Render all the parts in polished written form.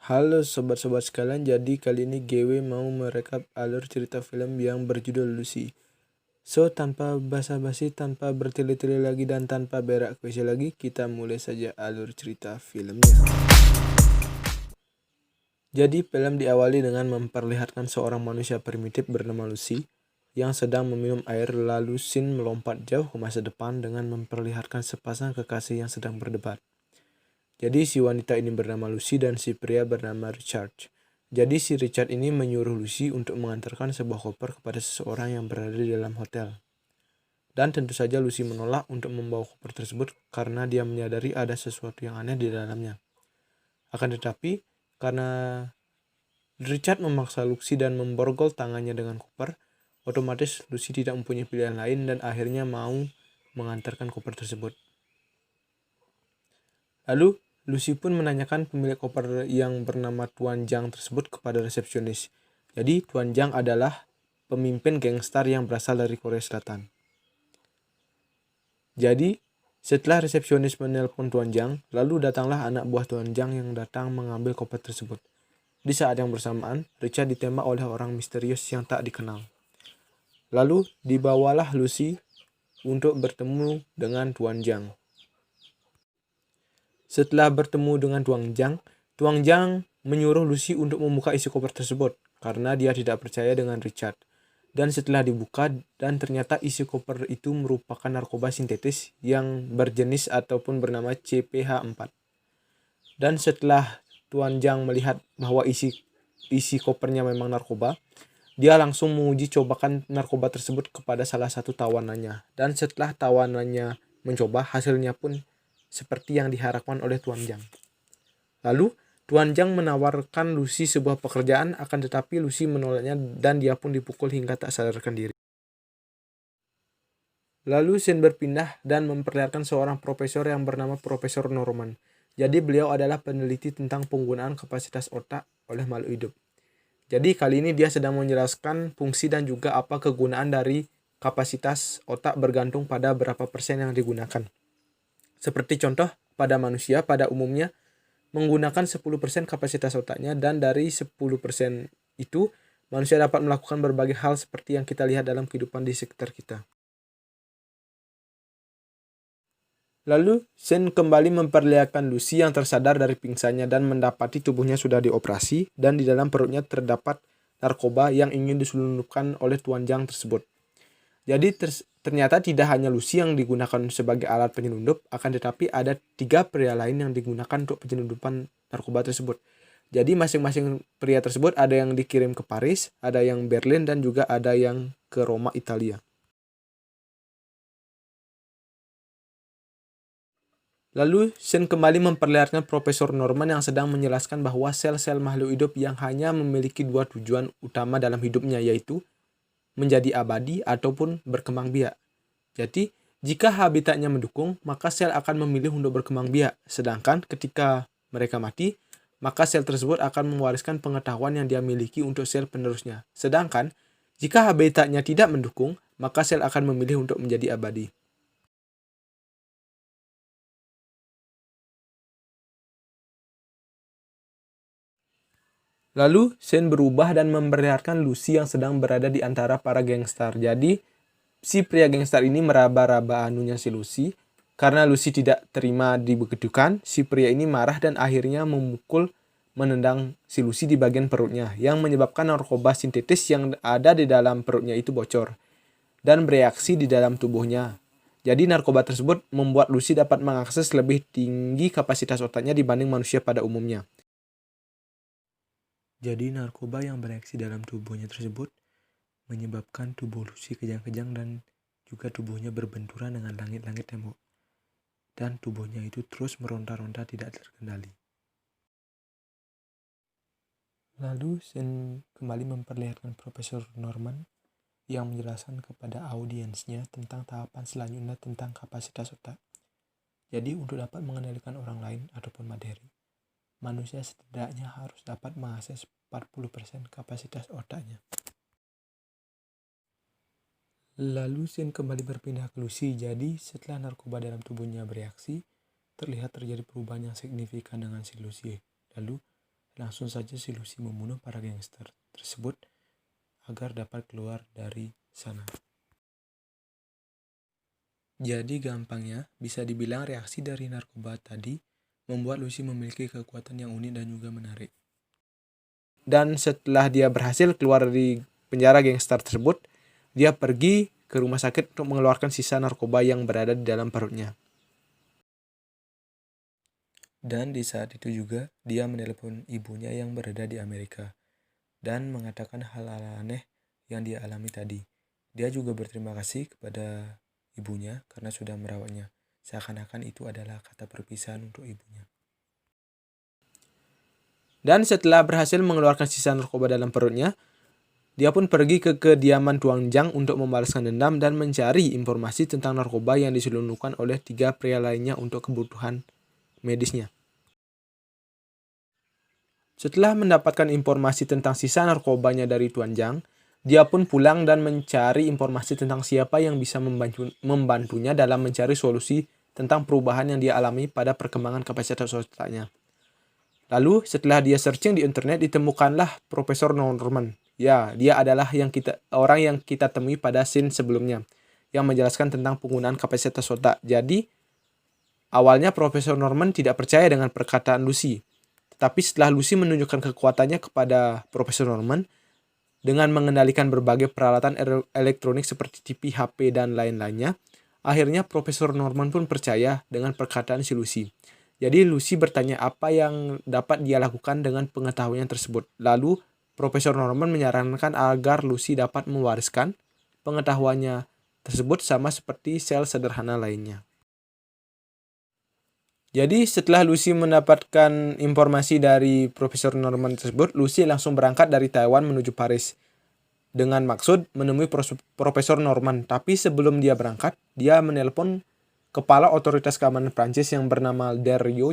Halo sobat-sobat sekalian, jadi kali ini GW mau merekap alur cerita film yang berjudul Lucy. So, tanpa basa-basi, tanpa bertele-tele lagi, dan tanpa berak kuisi lagi, kita mulai saja alur cerita filmnya. Jadi, film diawali dengan memperlihatkan seorang manusia primitif bernama Lucy yang sedang meminum air, lalu scene melompat jauh ke masa depan dengan memperlihatkan sepasang kekasih yang sedang berdebat. Jadi si wanita ini bernama Lucy dan si pria bernama Richard. Jadi si Richard ini menyuruh Lucy untuk mengantarkan sebuah koper kepada seseorang yang berada di dalam hotel. Dan tentu saja Lucy menolak untuk membawa koper tersebut karena dia menyadari ada sesuatu yang aneh di dalamnya. Akan tetapi, karena Richard memaksa Lucy dan memborgol tangannya dengan koper, otomatis Lucy tidak mempunyai pilihan lain dan akhirnya mau mengantarkan koper tersebut. Lalu, Lucy pun menanyakan pemilik koper yang bernama Tuan Zhang tersebut kepada resepsionis. Jadi, Tuan Zhang adalah pemimpin gangster yang berasal dari Korea Selatan. Jadi, setelah resepsionis menelpon Tuan Zhang, lalu datanglah anak buah Tuan Zhang yang datang mengambil koper tersebut. Di saat yang bersamaan, Richard ditembak oleh orang misterius yang tak dikenal. Lalu, dibawalah Lucy untuk bertemu dengan Tuan Zhang. Setelah bertemu dengan Tuan Zhang menyuruh Lucy untuk membuka isi koper tersebut karena dia tidak percaya dengan Richard. Dan setelah dibuka dan ternyata isi koper itu merupakan narkoba sintetis yang berjenis ataupun bernama CPH4. Dan setelah Tuan Zhang melihat bahwa isi kopernya memang narkoba, dia langsung menguji cobakan narkoba tersebut kepada salah satu tawanannya. Dan setelah tawanannya mencoba, hasilnya pun seperti yang diharapkan oleh Tuan Zhang. Lalu, Tuan Zhang menawarkan Lucy sebuah pekerjaan, akan tetapi Lucy menolaknya dan dia pun dipukul hingga tak sadarkan diri. Lalu scene berpindah dan memperlihatkan seorang profesor yang bernama Profesor Norman. Jadi beliau adalah peneliti tentang penggunaan kapasitas otak oleh makhluk hidup. Jadi kali ini dia sedang menjelaskan fungsi dan juga apa kegunaan dari kapasitas otak bergantung pada berapa persen yang digunakan. Seperti contoh, pada manusia pada umumnya menggunakan 10% kapasitas otaknya dan dari 10% itu manusia dapat melakukan berbagai hal seperti yang kita lihat dalam kehidupan di sekitar kita. Lalu, scene kembali memperlihatkan Lucy yang tersadar dari pingsannya dan mendapati tubuhnya sudah dioperasi dan di dalam perutnya terdapat narkoba yang ingin diselundupkan oleh Tuan Zhang tersebut. Jadi ternyata tidak hanya Lucy yang digunakan sebagai alat penyelundup, akan tetapi ada 3 pria lain yang digunakan untuk penyelundupan narkoba tersebut. Jadi masing-masing pria tersebut ada yang dikirim ke Paris, ada yang Berlin, dan juga ada yang ke Roma, Italia. Lalu, scene kembali memperlihatkan Profesor Norman yang sedang menjelaskan bahwa sel-sel makhluk hidup yang hanya memiliki 2 tujuan utama dalam hidupnya, yaitu menjadi abadi ataupun berkembang biak. Jadi, jika habitatnya mendukung, maka sel akan memilih untuk berkembang biak. Sedangkan ketika mereka mati, maka sel tersebut akan mewariskan pengetahuan yang dia miliki untuk sel penerusnya. Sedangkan, jika habitatnya tidak mendukung, maka sel akan memilih untuk menjadi abadi. Lalu, scene berubah dan memperlihatkan Lucy yang sedang berada di antara para gangster. Jadi, si pria gangster ini meraba-raba anunya si Lucy. Karena Lucy tidak terima dibegitukan, si pria ini marah dan akhirnya menendang si Lucy di bagian perutnya, yang menyebabkan narkoba sintetis yang ada di dalam perutnya itu bocor dan bereaksi di dalam tubuhnya. Jadi narkoba tersebut membuat Lucy dapat mengakses lebih tinggi kapasitas otaknya dibanding manusia pada umumnya. Jadi narkoba yang bereaksi dalam tubuhnya tersebut menyebabkan tubuh Lucy kejang-kejang dan juga tubuhnya berbenturan dengan langit-langit tembok. Dan tubuhnya itu terus meronta-ronta tidak terkendali. Lalu scene kembali memperlihatkan Profesor Norman yang menjelaskan kepada audiensnya tentang tahapan selanjutnya tentang kapasitas otak. Jadi untuk dapat mengendalikan orang lain ataupun materi, manusia setidaknya harus dapat mengakses 40% kapasitas otaknya. Lalu scene kembali berpindah ke Lucy. Jadi setelah narkoba dalam tubuhnya bereaksi, terlihat terjadi perubahan yang signifikan dengan si Lucy. Lalu langsung saja si Lucy membunuh para gangster tersebut agar dapat keluar dari sana. Jadi gampangnya, bisa dibilang reaksi dari narkoba tadi membuat Lucy memiliki kekuatan yang unik dan juga menarik. Dan setelah dia berhasil keluar dari penjara gangster tersebut, dia pergi ke rumah sakit untuk mengeluarkan sisa narkoba yang berada di dalam perutnya. Dan di saat itu juga, dia menelepon ibunya yang berada di Amerika dan mengatakan hal-hal aneh yang dia alami tadi. Dia juga berterima kasih kepada ibunya karena sudah merawatnya. Seakan-akan itu adalah kata perpisahan untuk ibunya. Dan setelah berhasil mengeluarkan sisa narkoba dalam perutnya, dia pun pergi ke kediaman Tuan Zhang untuk membalaskan dendam dan mencari informasi tentang narkoba yang diselundupkan oleh 3 pria lainnya untuk kebutuhan medisnya. Setelah mendapatkan informasi tentang sisa narkobanya dari Tuan Zhang, dia pun pulang dan mencari informasi tentang siapa yang bisa membantunya dalam mencari solusi tentang perubahan yang dia alami pada perkembangan kapasitas otaknya. Lalu setelah dia searching di internet, ditemukanlah Profesor Norman. Ya, dia adalah orang yang kita temui pada scene sebelumnya, yang menjelaskan tentang penggunaan kapasitas otak. Jadi, awalnya Profesor Norman tidak percaya dengan perkataan Lucy. Tetapi setelah Lucy menunjukkan kekuatannya kepada Profesor Norman, dengan mengendalikan berbagai peralatan elektronik seperti TV, HP, dan lain-lainnya, akhirnya Profesor Norman pun percaya dengan perkataan si Lucy. Jadi Lucy bertanya apa yang dapat dia lakukan dengan pengetahuan tersebut. Lalu Profesor Norman menyarankan agar Lucy dapat mewariskan pengetahuannya tersebut sama seperti sel sederhana lainnya. Jadi setelah Lucy mendapatkan informasi dari Profesor Norman tersebut, Lucy langsung berangkat dari Taiwan menuju Paris dengan maksud menemui Profesor Norman. Tapi sebelum dia berangkat, dia menelpon kepala otoritas keamanan Prancis yang bernama Del Rio.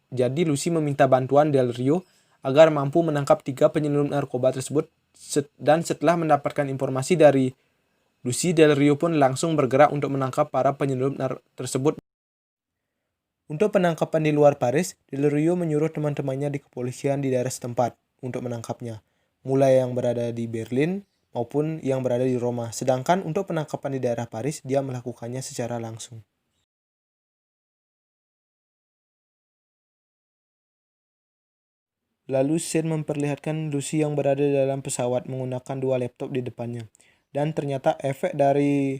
Jadi Lucy meminta bantuan Del Rio agar mampu menangkap 3 penyelundup narkoba tersebut. Dan setelah mendapatkan informasi dari Lucy, Del Rio pun langsung bergerak untuk menangkap para penyelundup tersebut. Untuk penangkapan di luar Paris, Del Rio menyuruh teman-temannya di kepolisian di daerah setempat untuk menangkapnya, mulai yang berada di Berlin maupun yang berada di Roma. Sedangkan untuk penangkapan di daerah Paris, dia melakukannya secara langsung. Lalu scene memperlihatkan Lucy yang berada di dalam pesawat menggunakan 2 laptop di depannya. Dan ternyata efek dari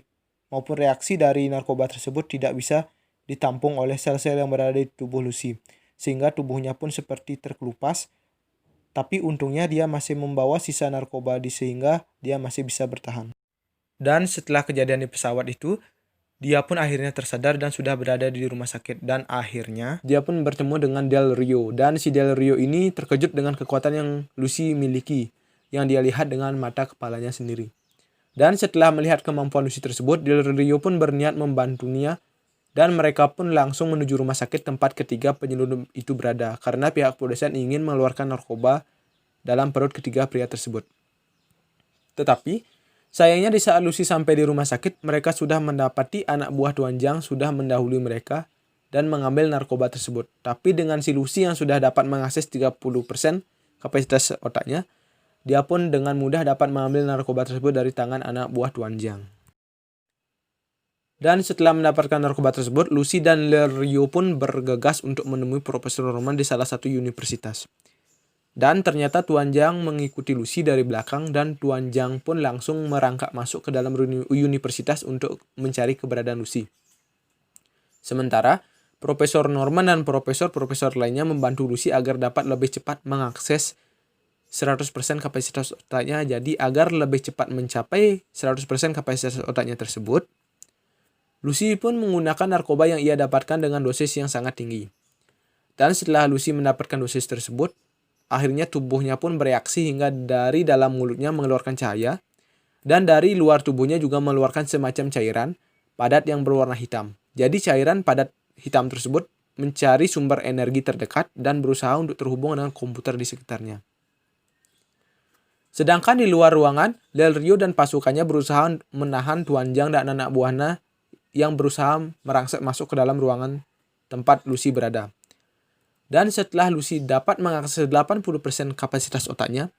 maupun reaksi dari narkoba tersebut tidak bisa ditampung oleh sel-sel yang berada di tubuh Lucy, sehingga tubuhnya pun seperti terkelupas. Tapi untungnya dia masih membawa sisa narkoba sehingga dia masih bisa bertahan. Dan setelah kejadian di pesawat itu, dia pun akhirnya tersadar dan sudah berada di rumah sakit. Dan akhirnya dia pun bertemu dengan Del Rio. Dan si Del Rio ini terkejut dengan kekuatan yang Lucy miliki, yang dia lihat dengan mata kepalanya sendiri. Dan setelah melihat kemampuan Lucy tersebut, Del Rio pun berniat membantunya. Dan mereka pun langsung menuju rumah sakit tempat ketiga penyelundup itu berada, karena pihak kepolisian ingin mengeluarkan narkoba dalam perut ketiga pria tersebut. Tetapi, sayangnya di saat Lucy sampai di rumah sakit, mereka sudah mendapati anak buah Tuan Zhang sudah mendahului mereka dan mengambil narkoba tersebut. Tapi dengan si Lucy yang sudah dapat mengakses 30% kapasitas otaknya, dia pun dengan mudah dapat mengambil narkoba tersebut dari tangan anak buah Tuan Zhang. Dan setelah mendapatkan narkoba tersebut, Lucy dan Del Rio pun bergegas untuk menemui Profesor Norman di salah satu universitas. Dan ternyata Tuan Zhang mengikuti Lucy dari belakang dan Tuan Zhang pun langsung merangkak masuk ke dalam universitas untuk mencari keberadaan Lucy. Sementara, Profesor Norman dan profesor-profesor lainnya membantu Lucy agar dapat lebih cepat mengakses 100% kapasitas otaknya. Jadi agar lebih cepat mencapai 100% kapasitas otaknya tersebut, Lucy pun menggunakan narkoba yang ia dapatkan dengan dosis yang sangat tinggi. Dan setelah Lucy mendapatkan dosis tersebut, akhirnya tubuhnya pun bereaksi hingga dari dalam mulutnya mengeluarkan cahaya, dan dari luar tubuhnya juga mengeluarkan semacam cairan padat yang berwarna hitam. Jadi cairan padat hitam tersebut mencari sumber energi terdekat dan berusaha untuk terhubung dengan komputer di sekitarnya. Sedangkan di luar ruangan, Del Rio dan pasukannya berusaha menahan Tuan Zhang dan anak buahnya yang berusaha merangsek masuk ke dalam ruangan tempat Lucy berada. Dan setelah Lucy dapat mengakses 80% kapasitas otaknya,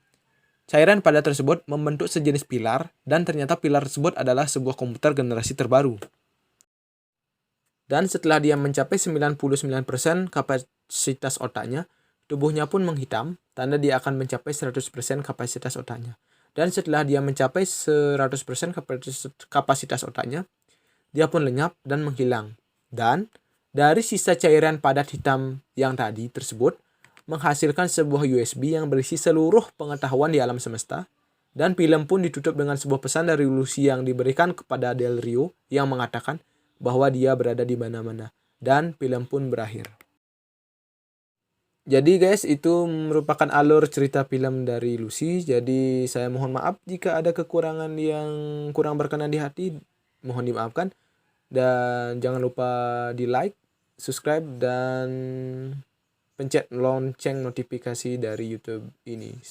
cairan pada tersebut membentuk sejenis pilar, dan ternyata pilar tersebut adalah sebuah komputer generasi terbaru. Dan setelah dia mencapai 99% kapasitas otaknya, tubuhnya pun menghitam, tanda dia akan mencapai 100% kapasitas otaknya. Dan setelah dia mencapai 100% kapasitas otaknya, dia pun lenyap dan menghilang. Dan dari sisa cairan padat hitam yang tadi tersebut, menghasilkan sebuah USB yang berisi seluruh pengetahuan di alam semesta, dan film pun ditutup dengan sebuah pesan dari Lucy yang diberikan kepada Del Rio yang mengatakan bahwa dia berada di mana-mana. Dan film pun berakhir. Jadi guys, itu merupakan alur cerita film dari Lucy. Jadi saya mohon maaf jika ada kekurangan yang kurang berkenan di hati. Mohon dimaafkan. Dan jangan lupa di like, subscribe, dan pencet lonceng notifikasi dari YouTube ini.